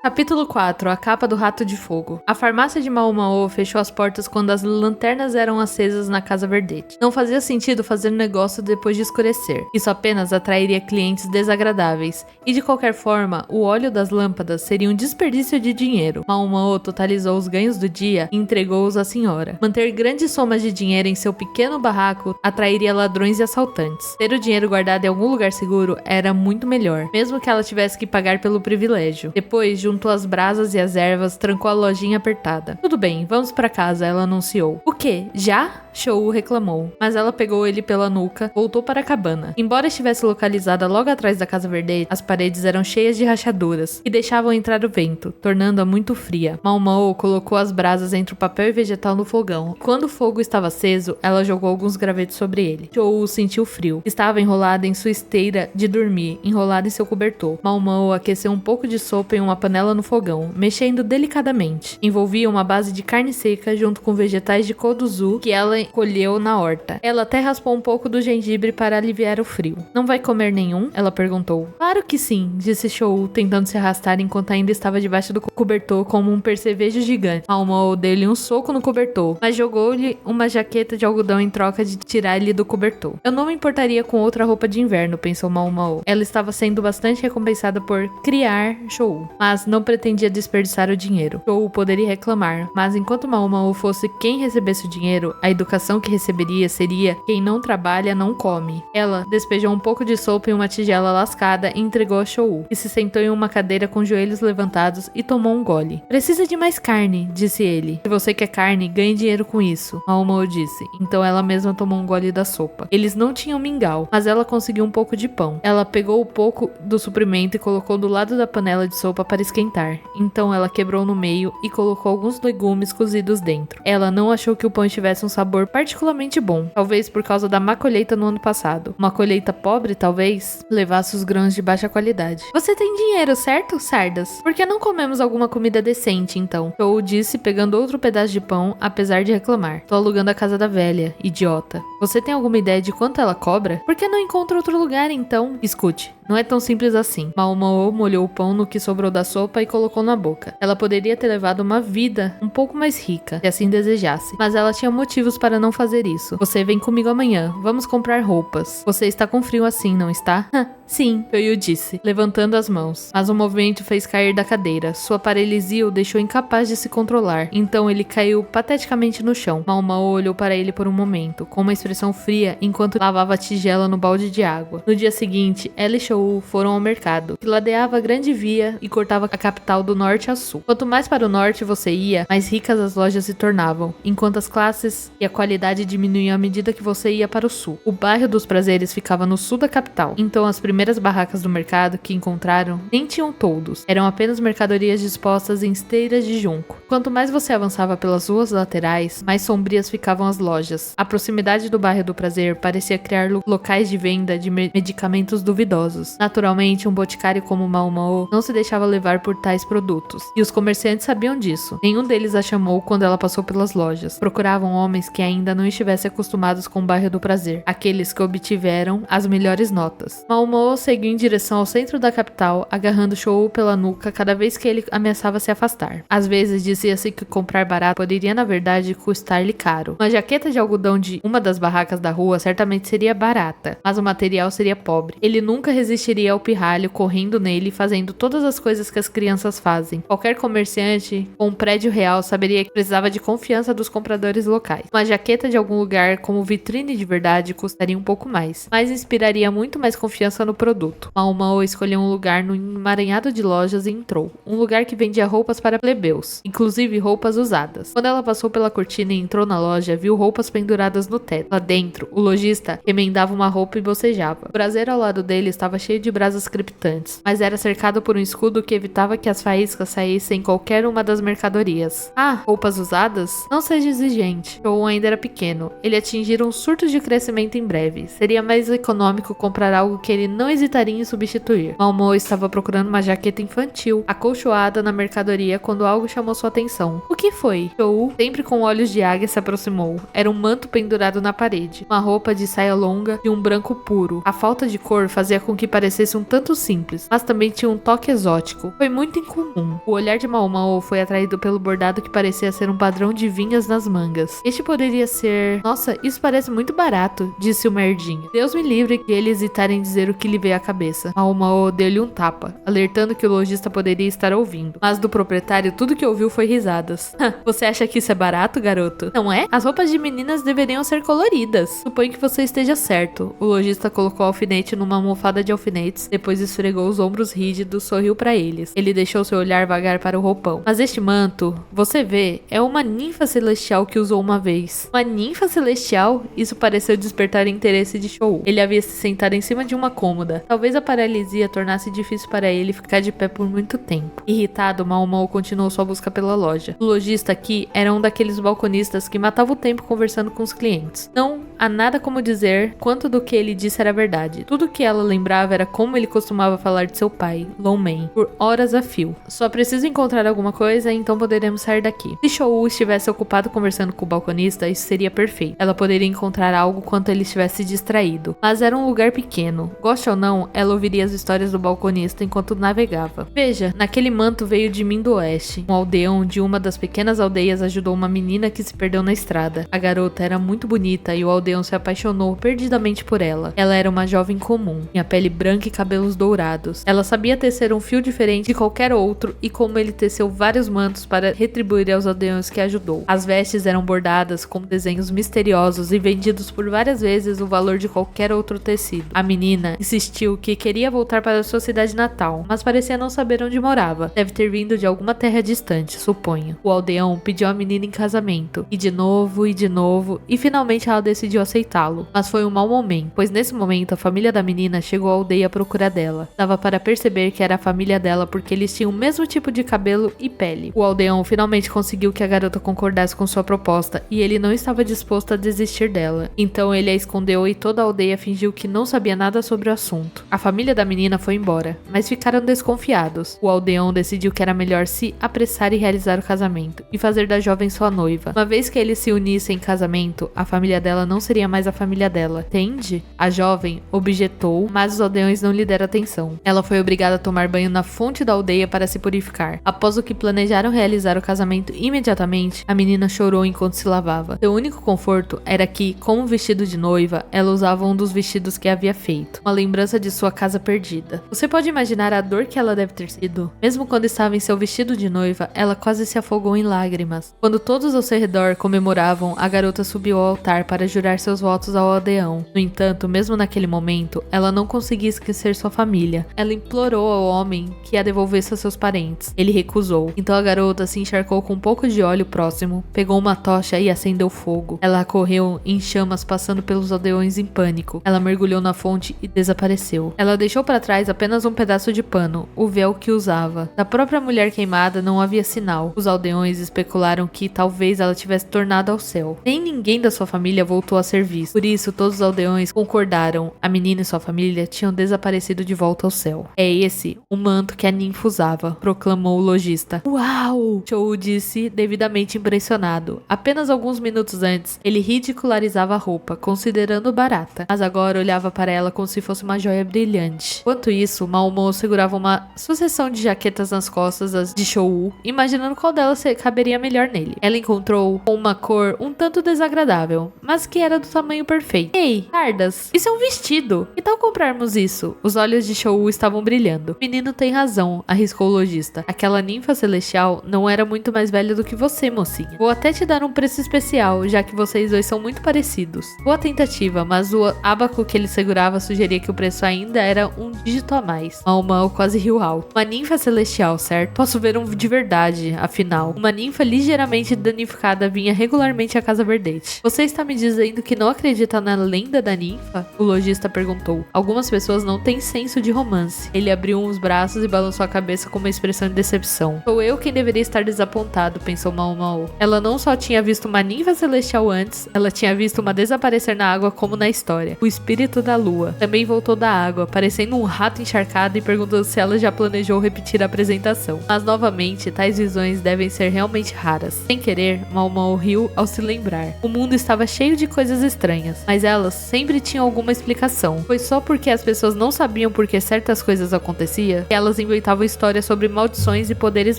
Capítulo 4. A capa do rato de fogo. A farmácia de Mao Mao fechou as portas quando as lanternas eram acesas na Casa Verdete. Não fazia sentido fazer negócio depois de escurecer. Isso apenas atrairia clientes desagradáveis. E de qualquer forma, o óleo das lâmpadas seria um desperdício de dinheiro. Mao Mao totalizou os ganhos do dia e entregou-os à senhora. Manter grandes somas de dinheiro em seu pequeno barraco atrairia ladrões e assaltantes. Ter o dinheiro guardado em algum lugar seguro era muito melhor, mesmo que ela tivesse que pagar pelo privilégio. Depois, juntou as brasas e as ervas, trancou a lojinha apertada. Tudo bem, vamos pra casa, ela anunciou. O quê? Já? Shou reclamou, mas ela pegou ele pela nuca, voltou para a cabana. Embora estivesse localizada logo atrás da Casa Verdete, as paredes eram cheias de rachaduras, que deixavam entrar o vento, tornando-a muito fria. Mao Mao colocou as brasas entre o papel e vegetal no fogão. Quando o fogo estava aceso, ela jogou alguns gravetos sobre ele. Shou sentiu frio. Estava enrolada em sua esteira de dormir, enrolada em seu cobertor. Mao Mao aqueceu um pouco de sopa em uma panela no fogão, mexendo delicadamente. Envolvia uma base de carne seca junto com vegetais de koduzu que ela colheu na horta. Ela até raspou um pouco do gengibre para aliviar o frio. Não vai comer nenhum? Ela perguntou. Claro que sim, disse Shou, tentando se arrastar enquanto ainda estava debaixo do cobertor como um percevejo gigante. Mao Mao deu-lhe um soco no cobertor, mas jogou-lhe uma jaqueta de algodão em troca de tirar-lhe do cobertor. Eu não me importaria com outra roupa de inverno, pensou Mao Mao. Ela estava sendo bastante recompensada por criar Shou, mas não pretendia desperdiçar o dinheiro. Shou poderia reclamar, mas enquanto Mao Mao fosse quem recebesse o dinheiro, a educação que receberia seria quem não trabalha não come. Ela despejou um pouco de sopa em uma tigela lascada e entregou a Shou, que se sentou em uma cadeira com joelhos levantados e tomou um gole. Precisa de mais carne, disse ele. Se você quer carne, ganhe dinheiro com isso, Mao Mao disse. Então ela mesma tomou um gole da sopa. Eles não tinham mingau, mas ela conseguiu um pouco de pão. Ela pegou um pouco do suprimento e colocou do lado da panela de sopa para esquentar. Então ela quebrou no meio e colocou alguns legumes cozidos dentro. Ela não achou que o pão tivesse um sabor particularmente bom, talvez por causa da má colheita no ano passado. Uma colheita pobre, talvez, levasse os grãos de baixa qualidade. Você tem dinheiro, certo, Sardas? Por que não comemos alguma comida decente, então? Shou disse, pegando outro pedaço de pão, apesar de reclamar. Tô alugando a casa da velha, idiota. Você tem alguma ideia de quanto ela cobra? Por que não encontra outro lugar, então? Escute, não é tão simples assim. Mao Mao molhou o pão no que sobrou da sopa e colocou na boca. Ela poderia ter levado uma vida um pouco mais rica, se assim desejasse, mas ela tinha motivos para não fazer isso. Você vem comigo amanhã, vamos comprar roupas. Você está com frio assim, não está? Sim, Shou disse, levantando as mãos. Mas o movimento fez cair da cadeira. Sua paralisia o deixou incapaz de se controlar. Então ele caiu pateticamente no chão. Mao Mao olhou para ele por um momento, com uma expressão fria, enquanto lavava a tigela no balde de água. No dia seguinte, ela e Shou foram ao mercado, que ladeava a grande via e cortava a capital do norte a sul. Quanto mais para o norte você ia, mais ricas as lojas se tornavam, enquanto as classes e a qualidade diminuíam à medida que você ia para o sul. O bairro dos prazeres ficava no sul da capital, então as primeiras barracas do mercado que encontraram nem tinham toldos, eram apenas mercadorias dispostas em esteiras de junco. Quanto mais você avançava pelas ruas laterais, mais sombrias ficavam as lojas. A proximidade do bairro do prazer parecia criar locais de venda de medicamentos duvidosos. Naturalmente, um boticário como Mao Mao não se deixava levar por tais produtos, e os comerciantes sabiam disso. Nenhum deles a chamou quando ela passou pelas lojas. Procuravam homens que ainda não estivessem acostumados com o bairro do prazer, aqueles que obtiveram as melhores notas. Mao Mao seguiu em direção ao centro da capital, agarrando Shou pela nuca cada vez que ele ameaçava se afastar. Às vezes dizia-se que comprar barato poderia na verdade custar-lhe caro. Uma jaqueta de algodão de uma das barracas da rua certamente seria barata, mas o material seria pobre. Ele nunca resistiria ao pirralho correndo nele e fazendo todas as coisas que as crianças fazem. Qualquer comerciante com um prédio real saberia que precisava de confiança dos compradores locais. Uma jaqueta de algum lugar como vitrine de verdade custaria um pouco mais, mas inspiraria muito mais confiança no produto. Mao Mao escolheu um lugar no emaranhado de lojas e entrou. Um lugar que vendia roupas para plebeus, inclusive roupas usadas. Quando ela passou pela cortina e entrou na loja, viu roupas penduradas no teto. Lá dentro, o lojista remendava uma roupa e bocejava. O braseiro ao lado dele estava cheio de brasas crepitantes, mas era cercado por um escudo que evitava que as faíscas saíssem em qualquer uma das mercadorias. Ah, roupas usadas? Não seja exigente. Shou ainda era pequeno. Ele atingira um surto de crescimento em breve. Seria mais econômico comprar algo que ele não hesitaria em substituir. Mao Mao estava procurando uma jaqueta infantil, acolchoada na mercadoria quando algo chamou sua atenção. O que foi? Shou, sempre com olhos de águia, se aproximou. Era um manto pendurado na parede. Uma roupa de saia longa de um branco puro. A falta de cor fazia com que parecesse um tanto simples, mas também tinha um toque exótico. Foi muito incomum. O olhar de Mao Mao foi atraído pelo bordado que parecia ser um padrão de vinhas nas mangas. Este poderia ser... Nossa, isso parece muito barato, disse o merdinha. Deus me livre que ele hesitar em dizer o que lhe veio à cabeça. Mao Mao deu-lhe um tapa, alertando que o lojista poderia estar ouvindo. Mas do proprietário tudo que ouviu foi risadas. Você acha que isso é barato, garoto? Não é? As roupas de meninas deveriam ser coloridas. Suponho que você esteja certo. O lojista colocou o alfinete numa almofada de alfinetes, depois esfregou os ombros rígidos, sorriu para eles. Ele deixou seu olhar vagar para o roupão. Mas este manto, você vê, é uma ninfa celestial que usou uma vez. Uma ninfa celestial? Isso pareceu despertar o interesse de Shou. Ele havia se sentado em cima de uma cômoda. Talvez a paralisia tornasse difícil para ele ficar de pé por muito tempo. Irritado, Mao Mao continuou sua busca pela loja. O lojista aqui era um daqueles balconistas que matava o tempo conversando com os clientes. Não há nada como dizer quanto do que ele disse era verdade. Tudo que ela lembrava era como ele costumava falar de seu pai, Long Man, por horas a fio. Só preciso encontrar alguma coisa, então poderemos sair daqui. Se Shou estivesse ocupado conversando com o balconista, isso seria perfeito. Ela poderia encontrar algo quando ele estivesse distraído. Mas era um lugar pequeno. Goste ou não, ela ouviria as histórias do balconista enquanto navegava. Veja, naquele manto veio de mim do oeste. Um aldeão de uma das pequenas aldeias ajudou uma menina que se perdeu na estrada. A garota era muito bonita e o aldeão se apaixonou perdidamente por ela. Ela era uma jovem comum, tinha pele branca e cabelos dourados. Ela sabia tecer um fio diferente de qualquer outro e como ele teceu vários mantos para retribuir aos aldeões que ajudou. As vestes eram bordadas com desenhos misteriosos e vendidos por várias vezes o valor de qualquer outro tecido. A menina insistiu que queria voltar para sua cidade natal, mas parecia não saber onde morava. Deve ter vindo de alguma terra distante, suponho. O aldeão pediu a menina em casamento, e de novo, e finalmente ela decidiu aceitá-lo. Mas foi um mau momento, pois nesse momento a família da menina chegou à aldeia à procura dela. Dava para perceber que era a família dela porque eles tinham o mesmo tipo de cabelo e pele. O aldeão finalmente conseguiu que a garota concordasse com sua proposta, e ele não estava disposto a desistir dela. Então ele a escondeu e toda a aldeia fingiu que não sabia nada sobre o assunto. A família da menina foi embora, mas ficaram desconfiados. O aldeão decidiu que era melhor se apressar e realizar o casamento, e fazer da jovem sua noiva. Uma vez que eles se unissem em casamento, a família dela não seria mais a família dela, entende? A jovem objetou, mas os aldeões não lhe deram atenção. Ela foi obrigada a tomar banho na fonte da aldeia para se purificar. Após o que planejaram realizar o casamento imediatamente, a menina chorou enquanto se lavava. Seu único conforto era que, como vestido de noiva, ela usava um dos vestidos que havia feito, uma lembrança de sua casa perdida. Você pode imaginar a dor que ela deve ter sido? Mesmo quando estava em seu vestido de noiva, ela quase se afogou em lágrimas. Quando todos ao seu redor comemoravam, a garota subiu ao altar para jurar seus votos ao aldeão. No entanto, mesmo naquele momento, ela não conseguia esquecer sua família. Ela implorou ao homem que a devolvesse a seus parentes. Ele recusou. Então a garota se encharcou com um pouco de óleo próximo, pegou uma tocha e acendeu fogo. Ela correu em chamas, passando pelos aldeões em pânico. Ela mergulhou na fonte e desapareceu. Ela deixou para trás apenas um pedaço de pano, o véu que usava. Da própria mulher queimada não havia sinal. Os aldeões especularam que talvez ela tivesse tornado ao céu. Nem ninguém da sua família voltou a ser visto. Por isso, todos os aldeões concordaram. A menina e sua família tinham desaparecido de volta ao céu. É esse o manto que a ninfa usava, proclamou o lojista. Uau! Shou disse, devidamente impressionado. Apenas alguns minutos antes, ele ridicularizava a roupa, considerando barata, mas agora olhava para ela como se fosse uma joia brilhante. Enquanto isso, Mao Mao segurava uma sucessão de jaquetas nas costas de Shou, imaginando qual delas caberia melhor nele. Ela encontrou uma cor um tanto desagradável, mas que era do tamanho perfeito. Ei, Cardas, isso é um vestido. Que tal comprarmos isso? Os olhos de Shou estavam brilhando. O menino tem razão, arriscou o lojista. Aquela ninfa celestial não era muito mais velha do que você, mocinha. Vou até te dar um preço especial, já que vocês dois são muito parecidos. Boa tentativa, mas o ábaco que ele segurava sugeria que o preço ainda era um dígito a mais. Mao Mao quase riu alto. Uma ninfa celestial, certo? Posso ver um de verdade, afinal. Uma ninfa ligeiramente danificada vinha regularmente à Casa Verdete. Você está me dizendo que não acredita na lenda da ninfa? O lojista perguntou. Algumas pessoas não têm senso de romance. Ele abriu os braços e balançou a cabeça com uma expressão de decepção. Sou eu quem deveria estar desapontado, pensou Mao Mao. Ela não só tinha visto uma ninfa celestial antes, ela tinha visto uma desaparecer na água como na história. O espírito da lua também voltou da água, parecendo um rato encharcado, e perguntou se ela já planejou repetir a apresentação. Mas novamente, tais visões devem ser realmente raras. Sem querer, Mao Mao riu ao se lembrar. O mundo estava cheio de coisas estranhas, mas elas sempre tinham alguma explicação. Foi só porque as pessoas pessoas não sabiam por que certas coisas aconteciam, que elas inventavam histórias sobre maldições e poderes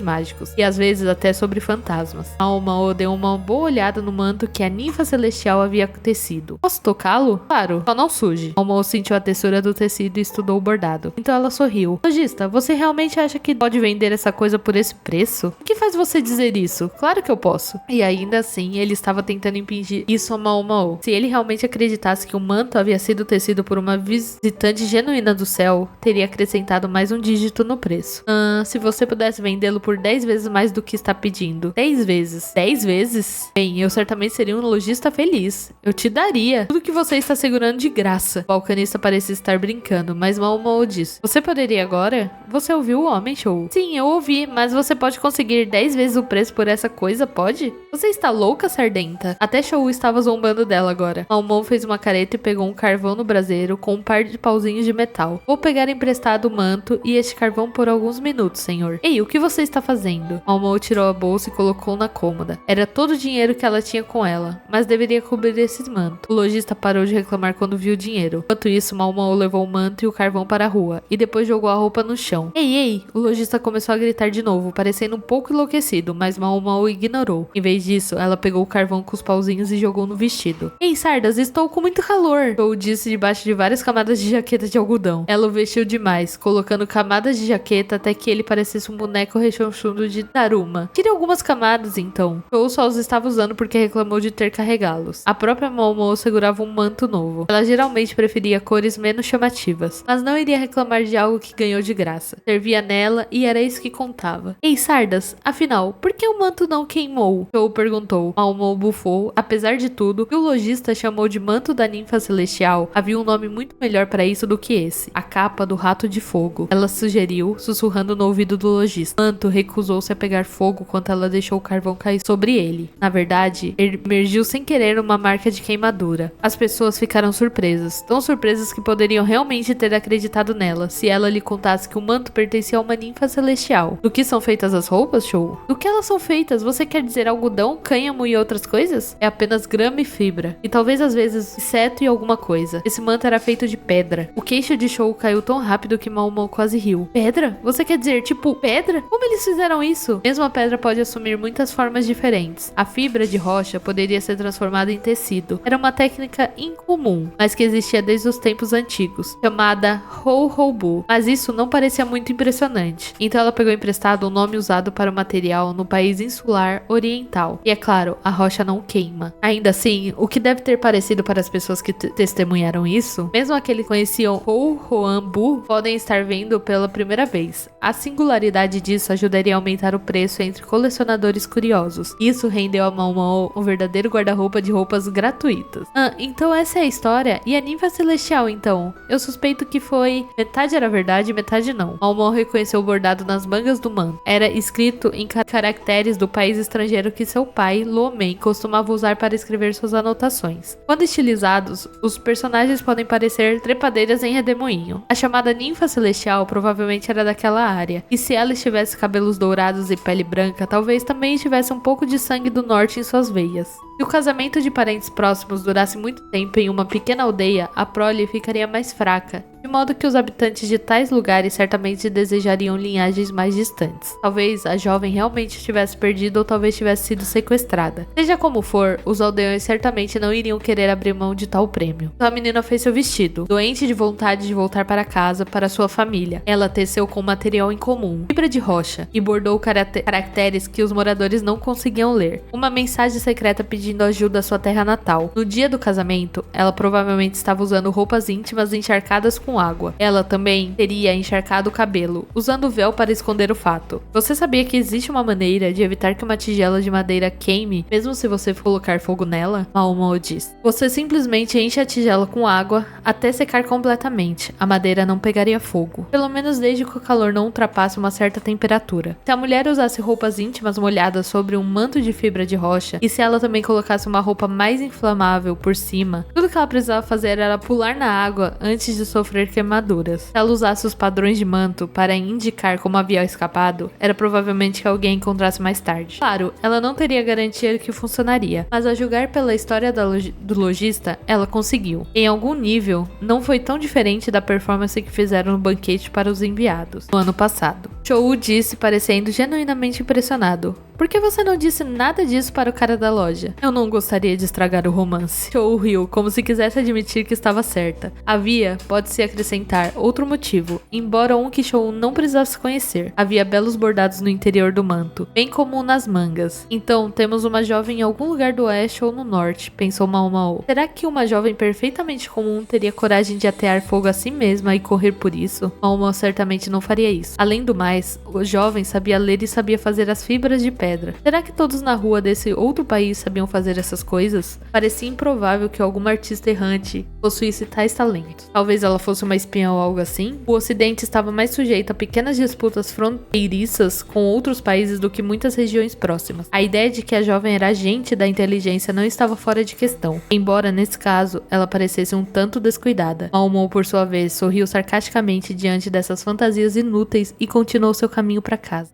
mágicos, e às vezes até sobre fantasmas. Mao Mao deu uma boa olhada no manto que a ninfa celestial havia tecido. Posso tocá-lo? Claro, só não suje. Mao Mao sentiu a textura do tecido e estudou o bordado. Então ela sorriu. Lojista, você realmente acha que pode vender essa coisa por esse preço? O que faz você dizer isso? Claro que eu posso. E ainda assim, ele estava tentando impedir isso a Mao Mao. Se ele realmente acreditasse que o manto havia sido tecido por uma visitante genuína do céu, teria acrescentado mais um dígito no preço. Se você pudesse vendê-lo por 10 vezes mais do que está pedindo. 10 vezes. 10 vezes? Bem, eu certamente seria um lojista feliz. Eu te daria tudo que você está segurando de graça. O alcanista parecia estar brincando, mas Mao Mao disse: Você poderia agora? Você ouviu o homem, Show? Sim, eu ouvi, mas você pode conseguir 10 vezes o preço por essa coisa, pode? Você está louca, sardenta? Até Show estava zombando dela agora. Mao Mao fez uma careta e pegou um carvão no braseiro com um par de pauzinhos de metal. Vou pegar emprestado o manto e este carvão por alguns minutos, senhor. Ei, o que você está fazendo? Mao Mao tirou a bolsa e colocou na cômoda. Era todo o dinheiro que ela tinha com ela, mas deveria cobrir esse manto. O lojista parou de reclamar quando viu o dinheiro. Enquanto isso, Mao Mao levou o manto e o carvão para a rua, e depois jogou a roupa no chão. Ei, ei! O lojista começou a gritar de novo, parecendo um pouco enlouquecido, mas Mao Mao ignorou. Em vez disso, ela pegou o carvão com os pauzinhos e jogou no vestido. Ei, sardas, estou com muito calor! Show disse debaixo de várias camadas de jaqueta de algodão. Ela o vestiu demais, colocando camadas de jaqueta até que ele parecesse um boneco rechonchudo de Daruma. Tire algumas camadas, então. Show só os estava usando porque reclamou de ter carregá-los. A própria Mao Mao segurava um manto novo. Ela geralmente preferia cores menos chamativas, mas não iria reclamar de algo que ganhou de graça. Servia nela e era isso que contava. Ei, sardas, afinal, por que o manto não queimou? Show perguntou. Mao Mao bufou. Apesar de tudo, que o lojista chamou de manto da ninfa celestial, havia um nome muito melhor para isso do que esse: a capa do rato de fogo. Ela sugeriu, sussurrando no ouvido do lojista. O manto recusou-se a pegar fogo quando ela deixou o carvão cair sobre ele. Na verdade, emergiu sem querer uma marca de queimadura. As pessoas ficaram surpresas, tão surpresas que poderiam realmente ter acreditado nela, se ela lhe contasse que o manto pertencia a uma ninfa celestial. Do que são feitas as roupas, Show? Do que elas são feitas? Você quer dizer algodão, cânhamo e outras coisas? É apenas grama e fibra. E talvez às vezes inseto e alguma coisa. Esse manto era feito de pedra. O queixo de Show caiu tão rápido que Mao Mao quase riu. Pedra? Você quer dizer, tipo, pedra? Como eles fizeram isso? Mesmo a pedra pode assumir muitas formas diferentes. A fibra de rocha poderia ser transformada em tecido. Era uma técnica incomum, mas que existia desde os tempos antigos, chamada Hou-Hou-Bu. Mas isso não parecia muito impressionante. Então ela pegou emprestado um nome usado para o material no país insular oriental. E é claro, a rocha não queima. Ainda assim, o que deve ter parecido para as pessoas que testemunharam isso, mesmo aqueles que conheciam Hou-Hoan-Bu, podem estar vendo pela primeira vez. A singularidade disso ajudaria a aumentar o preço entre colecionadores curiosos. Isso rendeu a Mao Mao um verdadeiro guarda-roupa de roupas gratuitas. Então essa é a história? E a ninfa celestial, então? Eu suspeito que foi... metade era verdade e metade não. Mao Mao reconheceu o bordado nas mangas do manto. Era escrito em caracteres do país estrangeiro que seu pai, Lo Mei, costumava usar para escrever suas anotações. Quando estilizados, os personagens podem parecer trepadeiras em redemoinho. A chamada ninfa celestial provavelmente era daquela área, e se ela estivesse cabelos dourados e pele branca, talvez também tivesse um pouco de sangue do norte em suas veias. Se o casamento de parentes próximos durasse muito tempo em uma pequena aldeia, a prole ficaria mais fraca, de modo que os habitantes de tais lugares certamente desejariam linhagens mais distantes. Talvez a jovem realmente tivesse perdido ou talvez tivesse sido sequestrada. Seja como for, os aldeões certamente não iriam querer abrir mão de tal prêmio. Então a menina fez seu vestido, doente de vontade de voltar para casa, para sua família. Ela teceu com material incomum, fibra de rocha, e bordou caracteres que os moradores não conseguiam ler. Uma mensagem secreta pedindo ajuda à sua terra natal. No dia do casamento, ela provavelmente estava usando roupas íntimas encharcadas com água. Ela também teria encharcado o cabelo, usando o véu para esconder o fato. Você sabia que existe uma maneira de evitar que uma tigela de madeira queime, mesmo se você colocar fogo nela? Mao Mao disse. Você simplesmente enche a tigela com água até secar completamente. A madeira não pegaria fogo, pelo menos desde que o calor não ultrapasse uma certa temperatura. Se a mulher usasse roupas íntimas molhadas sobre um manto de fibra de rocha, e se ela também colocasse uma roupa mais inflamável por cima, tudo que ela precisava fazer era pular na água antes de sofrer sofrer queimaduras. Se ela usasse os padrões de manto para indicar como havia escapado, era provavelmente que alguém encontrasse mais tarde. Claro, ela não teria garantia que funcionaria, mas a julgar pela história do lojista, ela conseguiu. Em algum nível, não foi tão diferente da performance que fizeram no banquete para os enviados, no ano passado. Chou disse, parecendo genuinamente impressionado. Por que você não disse nada disso para o cara da loja? Eu não gostaria de estragar o romance. Chou riu, como se quisesse admitir que estava certa. Havia, pode-se acrescentar, outro motivo, embora um que Chou não precisasse conhecer. Havia belos bordados no interior do manto, bem como nas mangas. Então, temos uma jovem em algum lugar do oeste ou no norte, pensou Mao Mao. Será que uma jovem perfeitamente comum teria coragem de atear fogo a si mesma e correr por isso? Mao Mao certamente não faria isso. Além do mais, o jovem sabia ler e sabia fazer as fibras de pedra. Será que todos na rua desse outro país sabiam fazer essas coisas? Parecia improvável que alguma artista errante possuísse tais talentos. Talvez ela fosse uma espiã ou algo assim? O Ocidente estava mais sujeito a pequenas disputas fronteiriças com outros países do que muitas regiões próximas. A ideia de que a jovem era agente da inteligência não estava fora de questão, embora nesse caso ela parecesse um tanto descuidada. Mao Mao, por sua vez, sorriu sarcasticamente diante dessas fantasias inúteis e continuou seu caminho para casa.